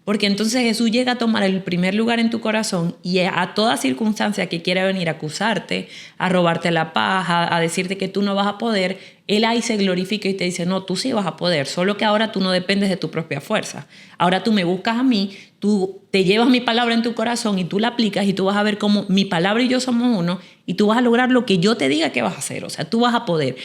Porque entonces Jesús llega a tomar el primer lugar en tu corazón y a toda circunstancia que quiera venir a acusarte, a robarte la paz, a decirte que tú no vas a poder, Él ahí se glorifica y te dice, no, tú sí vas a poder, solo que ahora tú no dependes de tu propia fuerza. Ahora tú me buscas a mí, tú te llevas mi palabra en tu corazón y tú la aplicas y tú vas a ver cómo mi palabra y yo somos uno y tú vas a lograr lo que yo te diga que vas a hacer. O sea, tú vas a poder.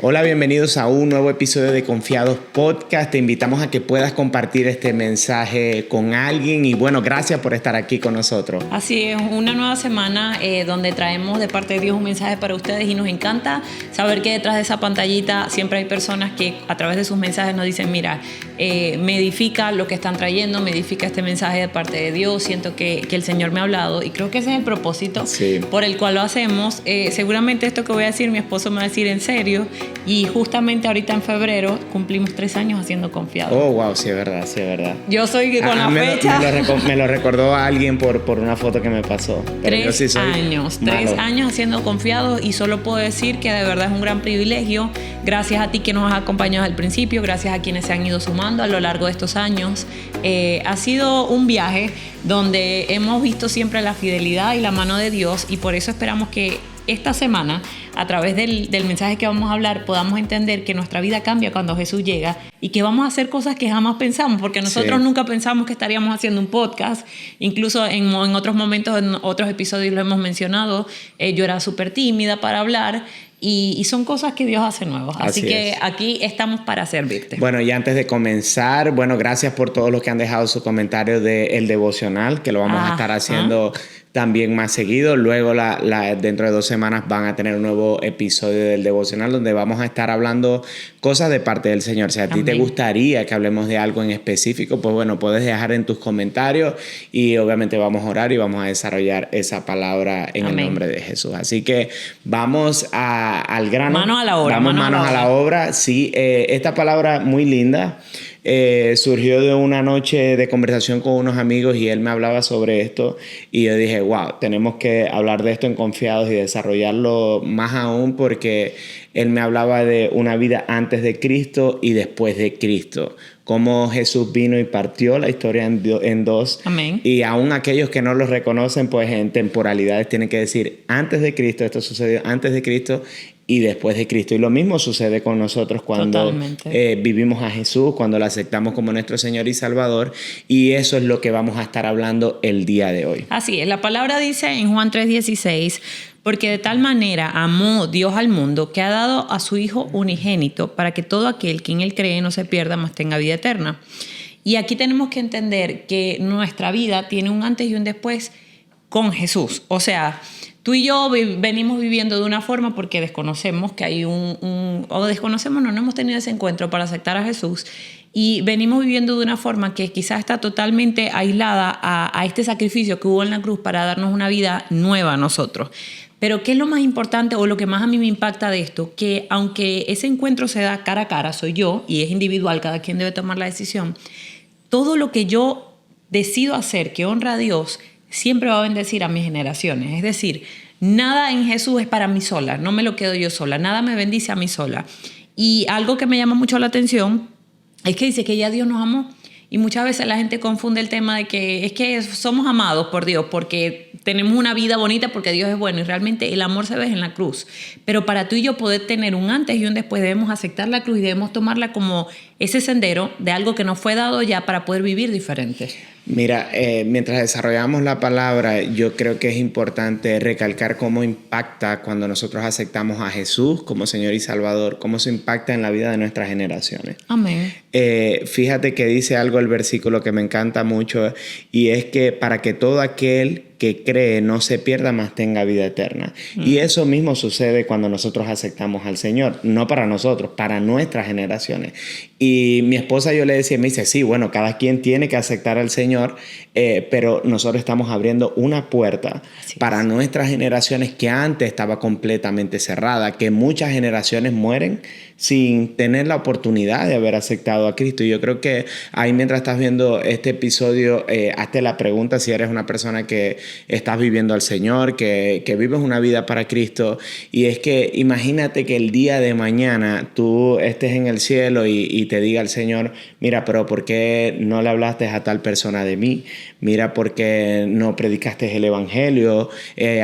Hola, bienvenidos a un nuevo episodio de Confiados Podcast. Te invitamos a que puedas compartir este mensaje con alguien y bueno, gracias por estar aquí con nosotros. Así es, una nueva semana donde traemos de parte de Dios un mensaje para ustedes y nos encanta saber que detrás de esa pantallita siempre hay personas que a través de sus mensajes nos dicen, mira, me edifica lo que están trayendo, me edifica este mensaje de parte de Dios, siento que el Señor me ha hablado y creo que ese es el propósito por el cual lo hacemos. Seguramente esto que voy a decir, mi esposo me va a decir en serio. Y justamente ahorita en febrero cumplimos 3 años haciendo Confiados. Oh, wow, sí es verdad, sí es verdad. Yo soy con la fecha. Me lo recordó alguien por una foto que me pasó. Pero 3 años, 3 años haciendo Confiados y solo puedo decir que de verdad es un gran privilegio. Gracias a ti que nos has acompañado desde el principio, gracias a quienes se han ido sumando a lo largo de estos años. Ha sido un viaje donde hemos visto siempre la fidelidad y la mano de Dios y por eso esperamos que esta semana, a través del mensaje que vamos a hablar, podamos entender que nuestra vida cambia cuando Jesús llega y que vamos a hacer cosas que jamás pensamos, porque nosotros nunca pensamos que estaríamos haciendo un podcast. Incluso en otros momentos, en otros episodios lo hemos mencionado, yo era súper tímida para hablar y son cosas que Dios hace nuevas. Así que aquí estamos para servirte. Bueno, y antes de comenzar, bueno, gracias por todos los que han dejado sus comentarios del devocional, que lo vamos a estar haciendo también más seguido. Luego, dentro de 2 semanas van a tener un nuevo episodio del devocional donde vamos a estar hablando cosas de parte del Señor. Si a ti te gustaría que hablemos de algo en específico, pues bueno, puedes dejar en tus comentarios y obviamente vamos a orar y vamos a desarrollar esa palabra en el nombre de Jesús. Así que vamos al grano. Manos a la obra. Vamos manos a la obra. Sí, esta palabra muy linda. Surgió de una noche de conversación con unos amigos y él me hablaba sobre esto y yo dije, wow, tenemos que hablar de esto en Confiados y desarrollarlo más aún porque él me hablaba de una vida antes de Cristo y después de Cristo. Cómo Jesús vino y partió la historia en dos. Amén. Y aún aquellos que no lo reconocen, pues en temporalidades tienen que decir antes de Cristo, esto sucedió antes de Cristo y después de Cristo. Y lo mismo sucede con nosotros cuando vivimos a Jesús, cuando lo aceptamos como nuestro Señor y Salvador. Y eso es lo que vamos a estar hablando el día de hoy. Así es. La palabra dice en Juan 3:16, porque de tal manera amó Dios al mundo que ha dado a su Hijo unigénito para que todo aquel que en Él cree no se pierda, mas tenga vida eterna. Y aquí tenemos que entender que nuestra vida tiene un antes y un después con Jesús. O sea, tú y yo venimos viviendo de una forma porque desconocemos que hay no hemos tenido ese encuentro para aceptar a Jesús y venimos viviendo de una forma que quizás está totalmente aislada a este sacrificio que hubo en la cruz para darnos una vida nueva a nosotros. Pero ¿qué es lo más importante o lo que más a mí me impacta de esto? Que aunque ese encuentro se da cara a cara, soy yo y es individual, cada quien debe tomar la decisión, todo lo que yo decido hacer que honra a Dios siempre va a bendecir a mis generaciones. Es decir, nada en Jesús es para mí sola, no me lo quedo yo sola, nada me bendice a mí sola. Y algo que me llama mucho la atención es que dice que ya Dios nos amó. Y muchas veces la gente confunde el tema de que es que somos amados por Dios porque tenemos una vida bonita porque Dios es bueno y realmente el amor se ve en la cruz. Pero para tú y yo poder tener un antes y un después debemos aceptar la cruz y debemos tomarla como ese sendero de algo que nos fue dado ya para poder vivir diferente. Mira, mientras desarrollamos la palabra, yo creo que es importante recalcar cómo impacta cuando nosotros aceptamos a Jesús como Señor y Salvador, cómo se impacta en la vida de nuestras generaciones. Amén. Fíjate que dice algo el versículo que me encanta mucho y es que para que todo aquel que cree no se pierda, mas tenga vida eterna. Y eso mismo sucede cuando nosotros aceptamos al Señor, no para nosotros, para nuestras generaciones. Y mi esposa, yo le decía, me dice, sí, bueno, cada quien tiene que aceptar al Señor, pero nosotros estamos abriendo una puerta para nuestras generaciones que antes estaba completamente cerrada, que muchas generaciones mueren sin tener la oportunidad de haber aceptado a Cristo. Y yo creo que ahí, mientras estás viendo este episodio, hazte la pregunta si eres una persona que estás viviendo al Señor, que vives una vida para Cristo. Y es que imagínate que el día de mañana tú estés en el cielo y te diga el Señor, mira, pero ¿por qué no le hablaste a tal persona de mí? Mira, ¿por qué no predicaste el evangelio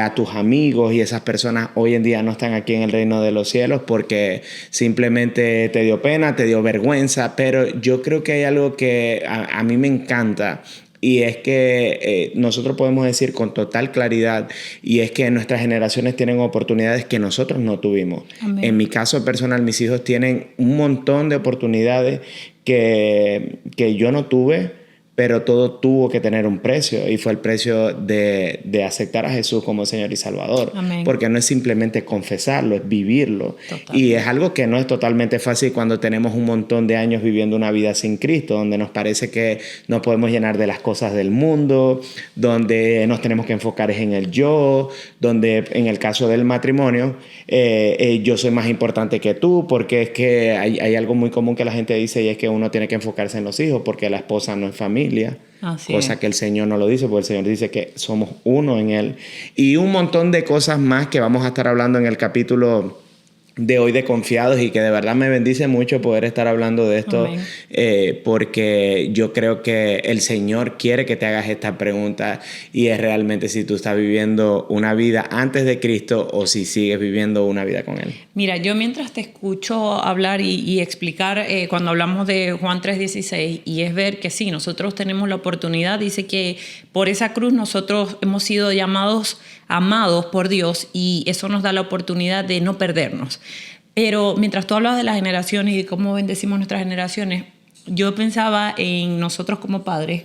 a tus amigos? Y esas personas hoy en día no están aquí en el reino de los cielos porque simplemente te dio pena, te dio vergüenza. Pero yo creo que hay algo que a mí me encanta. Y es que nosotros podemos decir con total claridad, y es que nuestras generaciones tienen oportunidades que nosotros no tuvimos. Amén. En mi caso personal, mis hijos tienen un montón de oportunidades que yo no tuve, pero todo tuvo que tener un precio, y fue el precio de aceptar a Jesús como Señor y Salvador. Amén. Porque no es simplemente confesarlo, es vivirlo. Totalmente. Y es algo que no es totalmente fácil cuando tenemos un montón de años viviendo una vida sin Cristo, donde nos parece que nos podemos llenar de las cosas del mundo, donde nos tenemos que enfocar en el yo, donde en el caso del matrimonio, yo soy más importante que tú, porque es que hay algo muy común que la gente dice, y es que uno tiene que enfocarse en los hijos porque la esposa no es familia. Cosa que el Señor no lo dice, porque el Señor dice que somos uno en Él. Y un montón de cosas más que vamos a estar hablando en el capítulo de hoy de Confiados, y que de verdad me bendice mucho poder estar hablando de esto, porque yo creo que el Señor quiere que te hagas esta pregunta, y es realmente si tú estás viviendo una vida antes de Cristo o si sigues viviendo una vida con Él. Mira, yo mientras te escucho hablar y explicar cuando hablamos de Juan 3:16, y es ver que sí, nosotros tenemos la oportunidad, dice que por esa cruz nosotros hemos sido llamados, amados por Dios, y eso nos da la oportunidad de no perdernos. Pero mientras tú hablas de las generaciones y de cómo bendecimos nuestras generaciones, yo pensaba en nosotros como padres.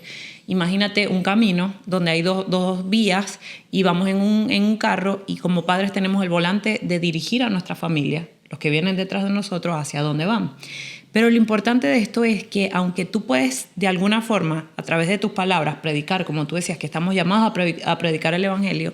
Imagínate un camino donde hay dos vías y vamos en un carro, y como padres tenemos el volante de dirigir a nuestra familia, los que vienen detrás de nosotros, hacia dónde van. Pero lo importante de esto es que aunque tú puedes de alguna forma, a través de tus palabras, predicar, como tú decías, que estamos llamados a predicar el evangelio,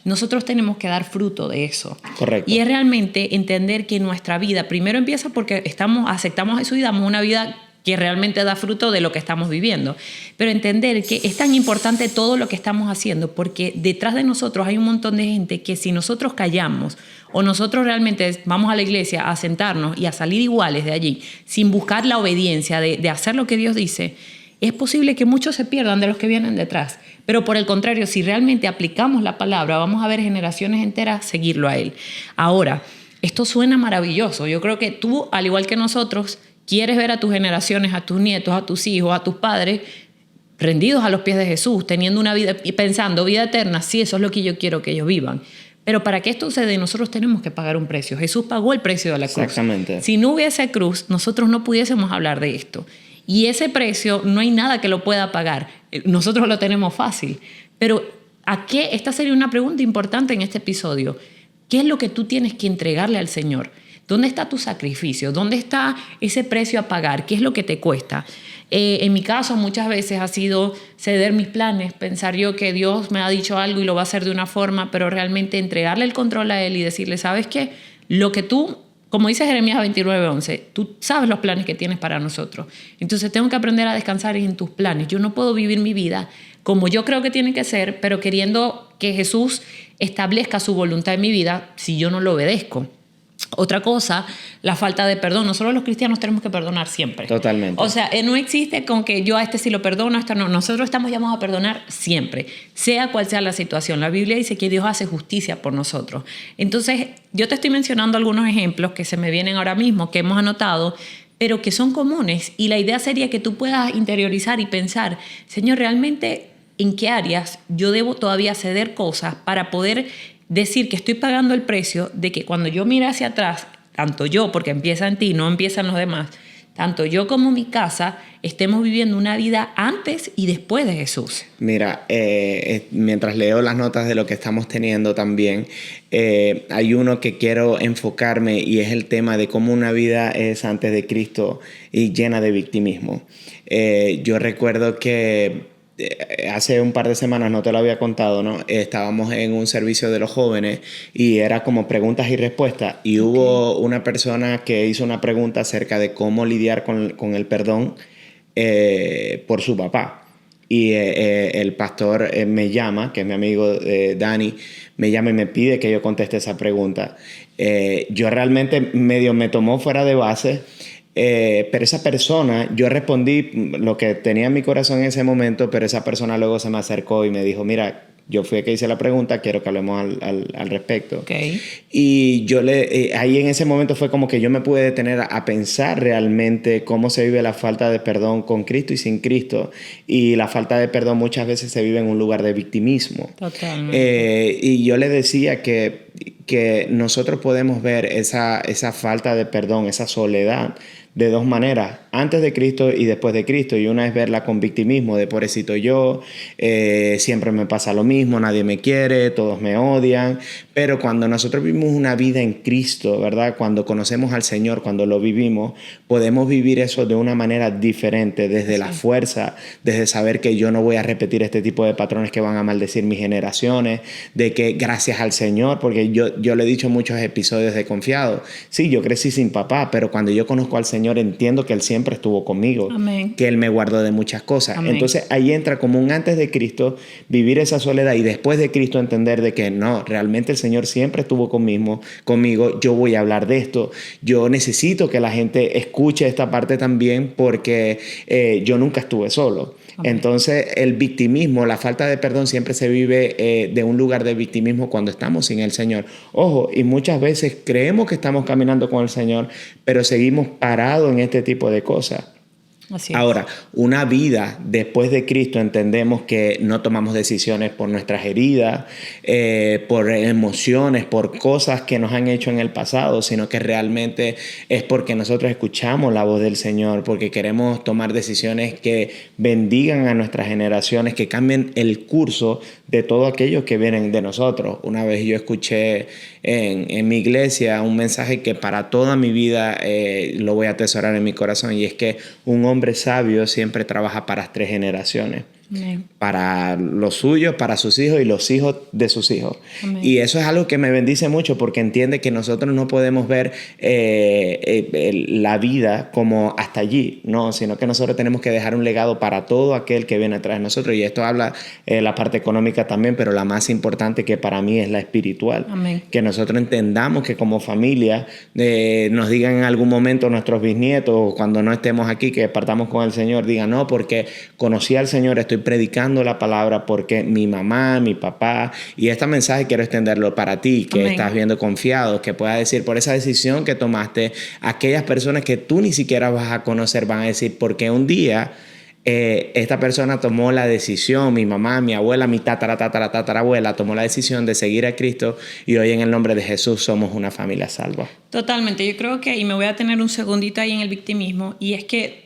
nosotros tenemos que dar fruto de eso. Correcto. Y es realmente entender que nuestra vida primero empieza porque aceptamos a Jesús y damos una vida que realmente da fruto de lo que estamos viviendo. Pero entender que es tan importante todo lo que estamos haciendo, porque detrás de nosotros hay un montón de gente que si nosotros callamos o nosotros realmente vamos a la iglesia a sentarnos y a salir iguales de allí, sin buscar la obediencia de hacer lo que Dios dice, es posible que muchos se pierdan de los que vienen detrás. Pero por el contrario, si realmente aplicamos la palabra, vamos a ver generaciones enteras seguirlo a Él. Ahora, esto suena maravilloso. Yo creo que tú, al igual que nosotros, quieres ver a tus generaciones, a tus nietos, a tus hijos, a tus padres, rendidos a los pies de Jesús, teniendo una vida y pensando vida eterna. Sí, eso es lo que yo quiero que ellos vivan. Pero para que esto suceda, nosotros tenemos que pagar un precio. Jesús pagó el precio de la cruz. Exactamente. Si no hubiese cruz, nosotros no pudiésemos hablar de esto. Y ese precio no hay nada que lo pueda pagar. Nosotros lo tenemos fácil. Pero ¿a qué? Esta sería una pregunta importante en este episodio. ¿Qué es lo que tú tienes que entregarle al Señor? ¿Dónde está tu sacrificio? ¿Dónde está ese precio a pagar? ¿Qué es lo que te cuesta? En mi caso, muchas veces ha sido ceder mis planes, pensar yo que Dios me ha dicho algo y lo va a hacer de una forma, pero realmente entregarle el control a Él y decirle, ¿sabes qué? Lo que tú, como dice Jeremías 29:11, tú sabes los planes que tienes para nosotros. Entonces tengo que aprender a descansar en tus planes. Yo no puedo vivir mi vida como yo creo que tiene que ser, pero queriendo que Jesús establezca su voluntad en mi vida si yo no lo obedezco. Otra cosa, la falta de perdón. Nosotros los cristianos tenemos que perdonar siempre. Totalmente. O sea, no existe con que yo a este sí lo perdono, a este no. Nosotros estamos llamados a perdonar siempre, sea cual sea la situación. La Biblia dice que Dios hace justicia por nosotros. Entonces, yo te estoy mencionando algunos ejemplos que se me vienen ahora mismo, que hemos anotado, pero que son comunes. Y la idea sería que tú puedas interiorizar y pensar, Señor, realmente, ¿en qué áreas yo debo todavía ceder cosas para poder decir que estoy pagando el precio de que cuando yo mire hacia atrás, tanto yo, porque empieza en ti, no empieza en los demás, tanto yo como mi casa estemos viviendo una vida antes y después de Jesús. Mira, mientras leo las notas de lo que estamos teniendo también, hay uno que quiero enfocarme y es el tema de cómo una vida es antes de Cristo y llena de victimismo. Yo recuerdo que hace un par de semanas, no te lo había contado, ¿no? Estábamos en un servicio de los jóvenes y era como preguntas y respuestas y hubo una persona que hizo una pregunta acerca de cómo lidiar con el perdón por su papá. Y el pastor me llama, que es mi amigo Dani, me llama y me pide que yo conteste esa pregunta. Yo realmente medio me tomó fuera de base. Pero esa persona, yo respondí lo que tenía en mi corazón en ese momento, pero esa persona luego se me acercó y me dijo, mira, yo fui el que hice la pregunta, quiero que hablemos al respecto. Okay. Y yo ahí en ese momento fue como que yo me pude detener a pensar realmente cómo se vive la falta de perdón con Cristo y sin Cristo. Y la falta de perdón muchas veces se vive en un lugar de victimismo. Totalmente. Y yo le decía que nosotros podemos ver esa falta de perdón, esa soledad, de dos maneras, antes de Cristo y después de Cristo. Y una es verla con victimismo, de pobrecito yo, siempre me pasa lo mismo, nadie me quiere, todos me odian. Pero cuando nosotros vivimos una vida en Cristo, ¿verdad? Cuando conocemos al Señor, cuando lo vivimos, podemos vivir eso de una manera diferente, desde la fuerza, desde saber que yo no voy a repetir este tipo de patrones que van a maldecir mis generaciones, de que gracias al Señor, porque yo le he dicho en muchos episodios de Confiado, sí, yo crecí sin papá, pero cuando yo conozco al Señor entiendo que Él siempre estuvo conmigo. Amén. Que Él me guardó de muchas cosas. Amén. Entonces ahí entra como un antes de Cristo, vivir esa soledad y después de Cristo entender de que no, realmente el Señor siempre estuvo conmigo, yo voy a hablar de esto, yo necesito que la gente escuche esta parte también porque yo nunca estuve solo. Amén. Entonces el victimismo, la falta de perdón siempre se vive de un lugar de victimismo cuando estamos sin el Señor. Ojo, y muchas veces creemos que estamos caminando con el Señor, pero seguimos parados en este tipo de cosas. Así es. Ahora, una vida después de Cristo entendemos que no tomamos decisiones por nuestras heridas, por emociones, por cosas que nos han hecho en el pasado, sino que realmente es porque nosotros escuchamos la voz del Señor, porque queremos tomar decisiones que bendigan a nuestras generaciones, que cambien el curso de todos aquellos que vienen de nosotros. Una vez yo escuché en mi iglesia un mensaje que para toda mi vida lo voy a atesorar en mi corazón, y es que un hombre sabio siempre trabaja para 3 generaciones. Amén. Para los suyos, para sus hijos y los hijos de sus hijos. Amén. Y eso es algo que me bendice mucho porque entiende que nosotros no podemos ver la vida como hasta allí, no, sino que nosotros tenemos que dejar un legado para todo aquel que viene atrás de nosotros. Y esto habla la parte económica también, pero la más importante que para mí es la espiritual. Amén. Que nosotros entendamos que como familia nos digan en algún momento nuestros bisnietos, cuando no estemos aquí, que partamos con el Señor, digan, no, porque conocí al Señor, estoy predicando la palabra porque mi mamá, mi papá, y este mensaje quiero extenderlo para ti, que Amén. Estás viendo Confiado, que puedas decir por esa decisión que tomaste, aquellas personas que tú ni siquiera vas a conocer van a decir, porque un día esta persona tomó la decisión, mi mamá, mi abuela, mi tatarabuela tomó la decisión de seguir a Cristo, y hoy en el nombre de Jesús somos una familia salva. Totalmente, yo creo que, y me voy a tener un segundito ahí en el victimismo, y es que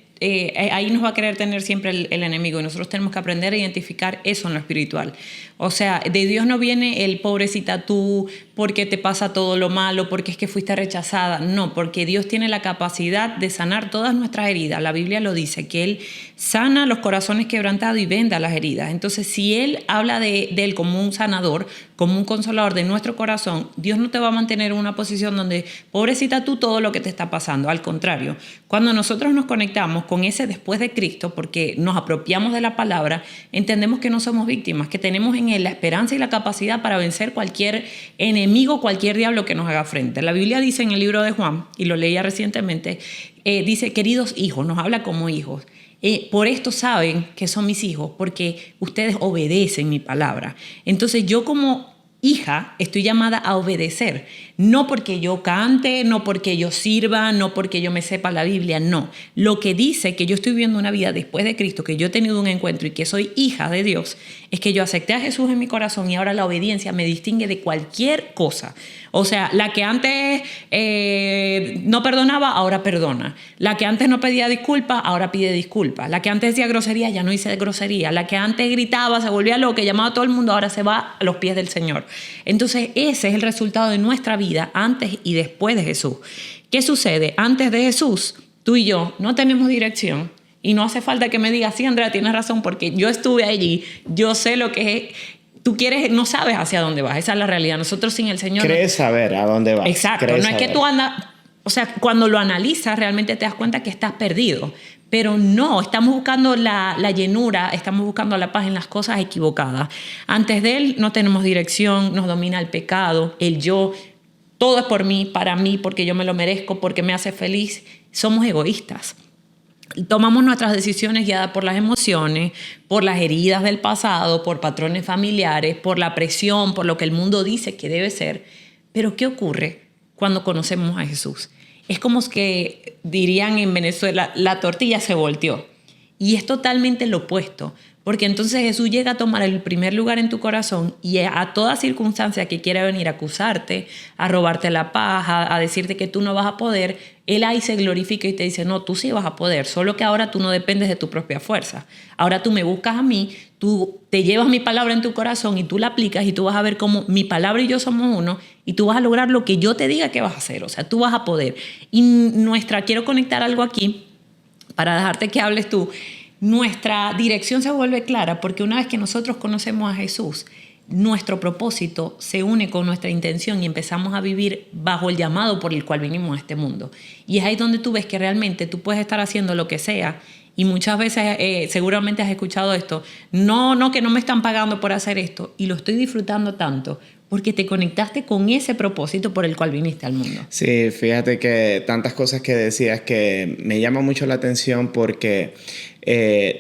ahí nos va a querer tener siempre el enemigo, y nosotros tenemos que aprender a identificar eso en lo espiritual. O sea, de Dios no viene el pobrecita tú, porque te pasa todo lo malo, porque es que fuiste rechazada. No, porque Dios tiene la capacidad de sanar todas nuestras heridas. La Biblia lo dice, que Él sana los corazones quebrantados y venda las heridas. Entonces, si Él habla de Él como un sanador, como un consolador de nuestro corazón, Dios no te va a mantener en una posición donde, pobrecita tú, todo lo que te está pasando. Al contrario, cuando nosotros nos conectamos con ese después de Cristo, porque nos apropiamos de la palabra, entendemos que no somos víctimas, que tenemos en Él la esperanza y la capacidad para vencer cualquier enemigo, cualquier diablo que nos haga frente. La Biblia dice en el libro de Juan, y lo leía recientemente, dice, queridos hijos, nos habla como hijos. Por esto saben que son mis hijos, porque ustedes obedecen mi palabra. Entonces yo como hija estoy llamada a obedecer. No porque yo cante, no porque yo sirva, no porque yo me sepa la Biblia, no. Lo que dice que yo estoy viviendo una vida después de Cristo, que yo he tenido un encuentro y que soy hija de Dios, es que yo acepté a Jesús en mi corazón y ahora la obediencia me distingue de cualquier cosa. O sea, la que antes no perdonaba, ahora perdona. La que antes no pedía disculpas, ahora pide disculpas. La que antes decía grosería, ya no dice grosería. La que antes gritaba, se volvía loca, llamaba a todo el mundo, ahora se va a los pies del Señor. Entonces, ese es el resultado de nuestra vida antes y después de Jesús. ¿Qué sucede? Antes de Jesús, tú y yo no tenemos dirección. Y no hace falta que me digas, sí, Andrea, tienes razón, porque yo estuve allí, yo sé lo que es. Tú quieres, no sabes hacia dónde vas, esa es la realidad. Nosotros sin el Señor... Crees saber a dónde vas. Exacto, no es que tú andas... O sea, cuando lo analizas realmente te das cuenta que estás perdido. Pero no, estamos buscando la llenura, estamos buscando la paz en las cosas equivocadas. Antes de Él no tenemos dirección, nos domina el pecado, el yo. Todo es por mí, para mí, porque yo me lo merezco, porque me hace feliz. Somos egoístas. Tomamos nuestras decisiones guiadas por las emociones, por las heridas del pasado, por patrones familiares, por la presión, por lo que el mundo dice que debe ser. Pero ¿qué ocurre cuando conocemos a Jesús? Es como que dirían en Venezuela, la tortilla se volteó. Y es totalmente lo opuesto. Porque entonces Jesús llega a tomar el primer lugar en tu corazón y a toda circunstancia que quiera venir a acusarte, a robarte la paz, a decirte que tú no vas a poder, Él ahí se glorifica y te dice, no, tú sí vas a poder, solo que ahora tú no dependes de tu propia fuerza. Ahora tú me buscas a mí, tú te llevas mi palabra en tu corazón y tú la aplicas y tú vas a ver cómo mi palabra y yo somos uno y tú vas a lograr lo que yo te diga que vas a hacer. O sea, tú vas a poder. Y quiero conectar algo aquí para dejarte que hables tú. Nuestra dirección se vuelve clara porque una vez que nosotros conocemos a Jesús, nuestro propósito se une con nuestra intención y empezamos a vivir bajo el llamado por el cual vinimos a este mundo. Y es ahí donde tú ves que realmente tú puedes estar haciendo lo que sea y muchas veces seguramente has escuchado esto, no, que no me están pagando por hacer esto y lo estoy disfrutando tanto porque te conectaste con ese propósito por el cual viniste al mundo. Sí, fíjate que tantas cosas que decías que me llama mucho la atención porque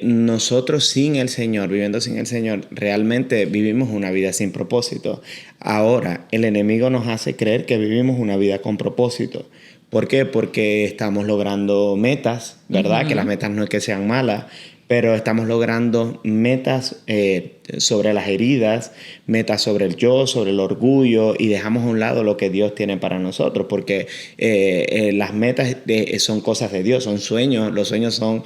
nosotros sin el Señor, viviendo sin el Señor, realmente vivimos una vida sin propósito. Ahora, el enemigo nos hace creer que vivimos una vida con propósito. ¿Por qué? Porque estamos logrando metas, ¿verdad? Que las metas no es que sean malas, pero estamos logrando metas sobre las heridas, metas sobre el yo, sobre el orgullo y dejamos a un lado lo que Dios tiene para nosotros porque las metas son cosas de Dios, son sueños, los sueños son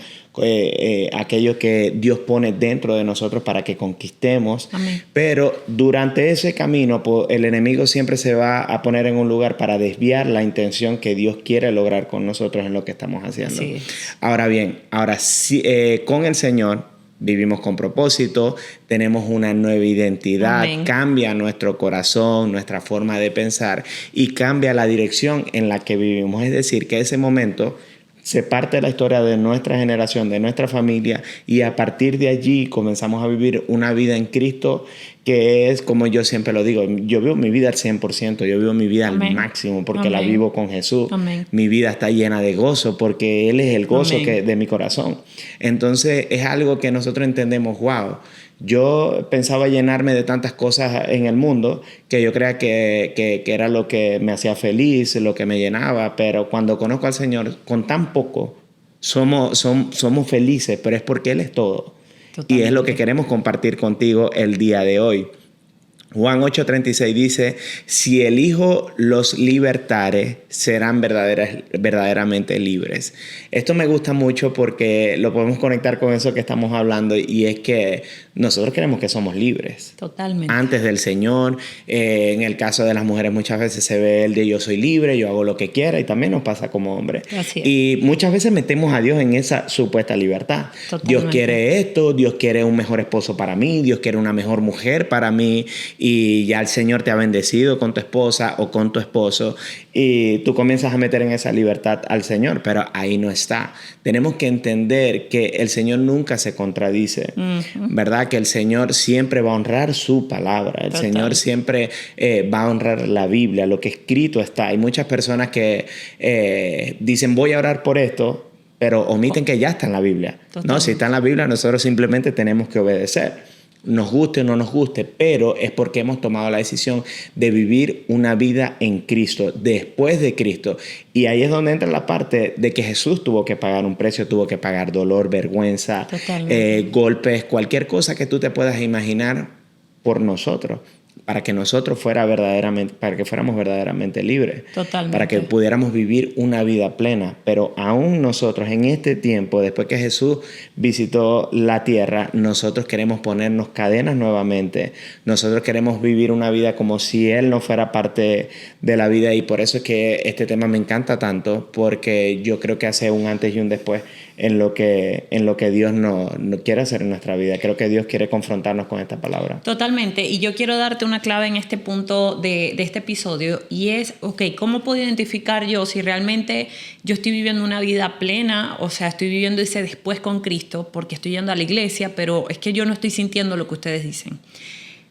aquello que Dios pone dentro de nosotros para que conquistemos. Amén. Pero durante ese camino el enemigo siempre se va a poner en un lugar para desviar la intención que Dios quiere lograr con nosotros en lo que estamos haciendo. Sí. Ahora bien, con el Señor vivimos con propósito, tenemos una nueva identidad, Amén. Cambia nuestro corazón, nuestra forma de pensar y cambia la dirección en la que vivimos. Es decir, que ese momento se parte de la historia de nuestra generación, de nuestra familia y a partir de allí comenzamos a vivir una vida en Cristo que es, como yo siempre lo digo, yo vivo mi vida al 100%, yo vivo mi vida Amén. Al máximo porque Amén. La vivo con Jesús. Amén. Mi vida está llena de gozo porque Él es el gozo de mi corazón. Entonces es algo que nosotros entendemos, wow, yo pensaba llenarme de tantas cosas en el mundo que yo creía que era lo que me hacía feliz, lo que me llenaba, pero cuando conozco al Señor, con tan poco somos felices, pero es porque Él es todo. Totalmente. Y es lo que queremos compartir contigo el día de hoy. Juan 8:36 dice, si el Hijo los libertare, serán verdaderamente libres. Esto me gusta mucho porque lo podemos conectar con eso que estamos hablando y es que nosotros creemos que somos libres. Totalmente. Antes del Señor, en el caso de las mujeres muchas veces se ve el de yo soy libre, yo hago lo que quiera y también nos pasa como hombres. Y muchas veces metemos a Dios en esa supuesta libertad. Totalmente. Dios quiere esto, Dios quiere un mejor esposo para mí, Dios quiere una mejor mujer para mí. Y ya el Señor te ha bendecido con tu esposa o con tu esposo y tú comienzas a meter en esa libertad al Señor, pero ahí no está. Tenemos que entender que el Señor nunca se contradice, ¿verdad? Que el Señor siempre va a honrar su palabra, el Señor siempre va a honrar la Biblia, lo que escrito está. Hay muchas personas que dicen voy a orar por esto, pero omiten que ya está en la Biblia. No, si está en la Biblia nosotros simplemente tenemos que obedecer. nos guste o no nos guste, pero es porque hemos tomado la decisión de vivir una vida en Cristo, después de Cristo. Y ahí es donde entra la parte de que Jesús tuvo que pagar un precio, tuvo que pagar dolor, vergüenza, golpes, cualquier cosa que tú te puedas imaginar por nosotros, para que nosotros fuéramos verdaderamente libres. Totalmente. Para que pudiéramos vivir una vida plena. Pero aún nosotros en este tiempo, después que Jesús visitó la tierra, nosotros queremos ponernos cadenas nuevamente. Nosotros queremos vivir una vida como si Él no fuera parte de la vida, y por eso es que este tema me encanta tanto, porque yo creo que hace un antes y un después en lo que Dios no quiere hacer en nuestra vida. Creo que Dios quiere confrontarnos con esta palabra. Totalmente. Y yo quiero darte una clave en este punto de este episodio, y es, ¿cómo puedo identificar yo si realmente yo estoy viviendo una vida plena? O sea, estoy viviendo ese después con Cristo porque estoy yendo a la iglesia, pero es que yo no estoy sintiendo lo que ustedes dicen.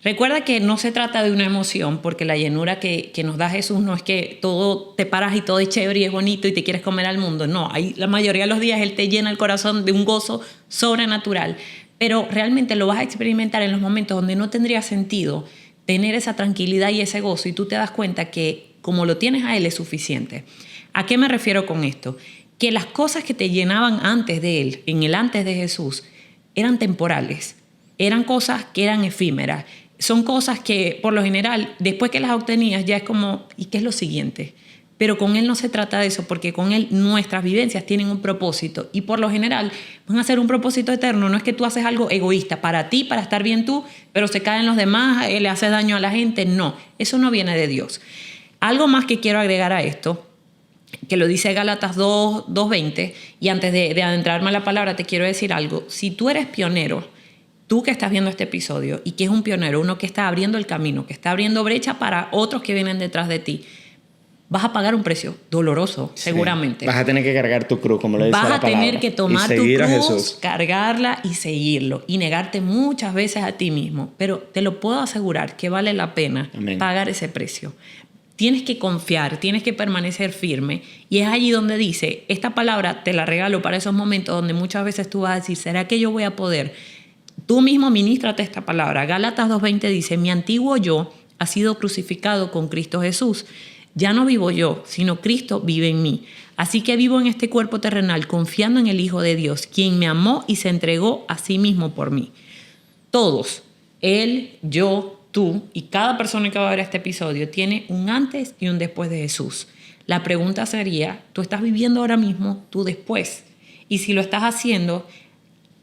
Recuerda que no se trata de una emoción, porque la llenura que nos da Jesús no es que todo te paras y todo es chévere y es bonito y te quieres comer al mundo. No, la mayoría de los días Él te llena el corazón de un gozo sobrenatural, pero realmente lo vas a experimentar en los momentos donde no tendría sentido tener esa tranquilidad y ese gozo, y tú te das cuenta que como lo tienes a Él es suficiente. ¿A qué me refiero con esto? Que las cosas que te llenaban antes de Él, en el antes de Jesús, eran temporales, eran cosas que eran efímeras. Son cosas que, por lo general, después que las obtenías, ya es como, ¿y qué es lo siguiente? Pero con Él no se trata de eso, porque con Él nuestras vivencias tienen un propósito, y por lo general van a ser un propósito eterno. No es que tú haces algo egoísta para ti, para estar bien tú, pero se caen los demás, le haces daño a la gente. No, eso no viene de Dios. Algo más que quiero agregar a esto, que lo dice Gálatas 2:20, y antes de adentrarme a la palabra te quiero decir algo. Si tú eres pionero, tú que estás viendo este episodio y que es un pionero, uno que está abriendo el camino, que está abriendo brecha para otros que vienen detrás de ti, vas a pagar un precio doloroso, seguramente. Vas a tener que cargar tu cruz, como lo dice la palabra. Vas a tener que tomar tu cruz, cargarla y seguirlo, y negarte muchas veces a ti mismo. Pero te lo puedo asegurar que vale la pena pagar ese precio. Tienes que confiar, tienes que permanecer firme. Y es allí donde dice, esta palabra te la regalo para esos momentos donde muchas veces tú vas a decir, ¿será que yo voy a poder? Tú mismo ministrate esta palabra. Gálatas 2:20 dice, mi antiguo yo ha sido crucificado con Cristo Jesús. Ya no vivo yo, sino Cristo vive en mí. Así que vivo en este cuerpo terrenal confiando en el Hijo de Dios, quien me amó y se entregó a sí mismo por mí. Todos, Él, yo, tú y cada persona que va a ver este episodio tiene un antes y un después de Jesús. La pregunta sería, ¿tú estás viviendo ahora mismo tu después? Y si lo estás haciendo,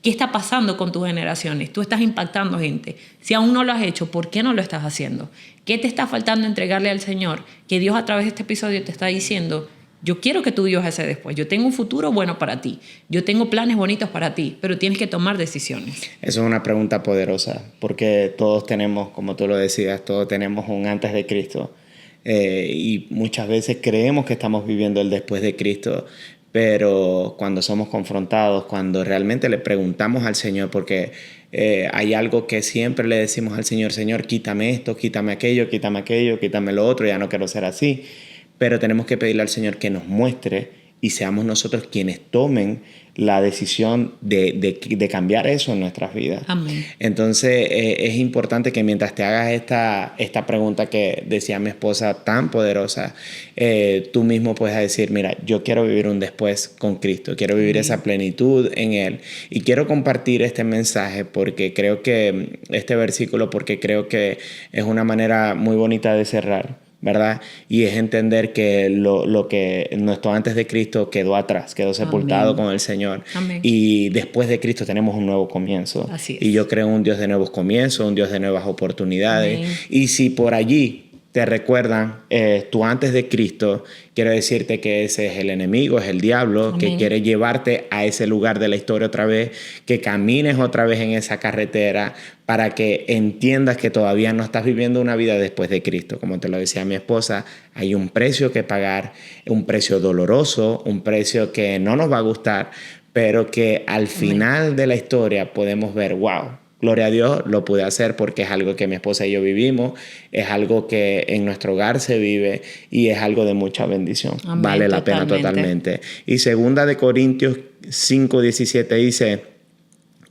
¿qué está pasando con tus generaciones? Tú estás impactando gente. Si aún no lo has hecho, ¿por qué no lo estás haciendo? ¿Qué te está faltando entregarle al Señor? Que Dios a través de este episodio te está diciendo, yo quiero que tú vivas ese después. Yo tengo un futuro bueno para ti. Yo tengo planes bonitos para ti, pero tienes que tomar decisiones. Eso es una pregunta poderosa, porque todos tenemos, como tú lo decías, todos tenemos un antes de Cristo. Y muchas veces creemos que estamos viviendo el después de Cristo, pero cuando somos confrontados, cuando realmente le preguntamos al Señor, porque hay algo que siempre le decimos al Señor, Señor, quítame esto, quítame aquello, quítame lo otro, ya no quiero ser así. Pero tenemos que pedirle al Señor que nos muestre y seamos nosotros quienes tomen la decisión de cambiar eso en nuestras vidas. Amén. Entonces es importante que mientras te hagas esta pregunta que decía mi esposa tan poderosa, tú mismo puedes decir, mira, yo quiero vivir un después con Cristo, quiero vivir esa plenitud en Él, y quiero compartir este mensaje porque creo que este versículo, porque creo que es una manera muy bonita de cerrar, ¿verdad? Y es entender que lo que nuestro antes de Cristo quedó atrás, quedó sepultado con el Señor. Amén. Y después de Cristo tenemos un nuevo comienzo. Así es. Y yo creo un Dios de nuevos comienzos, un Dios de nuevas oportunidades. Amén. Y si por allí te recuerdan tú antes de Cristo, quiero decirte que ese es el enemigo, es el diablo. Amén. Que quiere llevarte a ese lugar de la historia otra vez, que camines otra vez en esa carretera para que entiendas que todavía no estás viviendo una vida después de Cristo. Como te lo decía mi esposa, hay un precio que pagar, un precio doloroso, un precio que no nos va a gustar, pero que al final de la historia podemos ver, wow, gloria a Dios, lo pude hacer porque es algo que mi esposa y yo vivimos, es algo que en nuestro hogar se vive y es algo de mucha bendición. Amén, vale la pena totalmente. Y 2 Corintios 5:17 dice,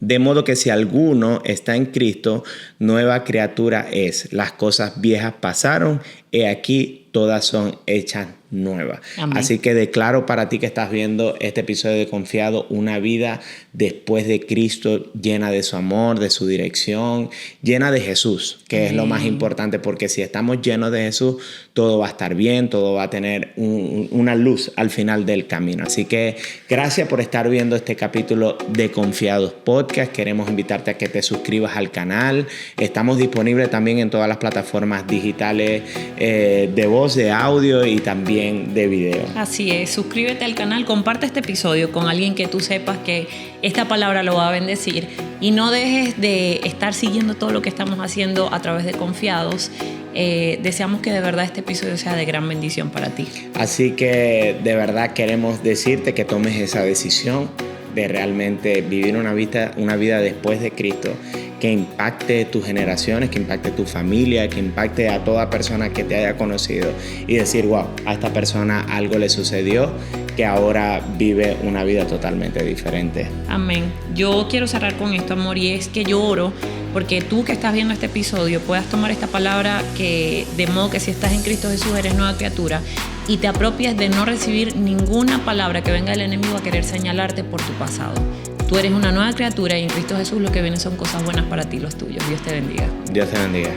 De modo que si alguno está en Cristo, nueva criatura es. Las cosas viejas pasaron, he aquí todas son hechas nuevas. Amén. Así que declaro para ti que estás viendo este episodio de Confiado una vida después de Cristo, llena de su amor, de su dirección, llena de Jesús, que es lo más importante, porque si estamos llenos de Jesús, todo va a estar bien, todo va a tener una luz al final del camino. Así que gracias por estar viendo este capítulo de Confiados Podcast. Queremos invitarte a que te suscribas al canal. Estamos disponibles también en todas las plataformas digitales de voz, de audio y también de video. Así es, suscríbete al canal, comparte este episodio con alguien que tú sepas que esta palabra lo va a bendecir y no dejes de estar siguiendo todo lo que estamos haciendo a través de Confiados. Deseamos que de verdad este episodio sea de gran bendición para ti. Así que de verdad queremos decirte que tomes esa decisión de realmente vivir una vida después de Cristo, que impacte tus generaciones, que impacte tu familia, que impacte a toda persona que te haya conocido y decir, wow, a esta persona algo le sucedió que ahora vive una vida totalmente diferente. Amén. Yo quiero cerrar con esto, amor, y es que yo oro porque tú que estás viendo este episodio puedas tomar esta palabra que de modo que si estás en Cristo Jesús eres nueva criatura y te apropies de no recibir ninguna palabra que venga del enemigo a querer señalarte por tu pasado. Tú eres una nueva criatura y en Cristo Jesús lo que viene son cosas buenas para ti, los tuyos. Dios te bendiga. Dios te bendiga.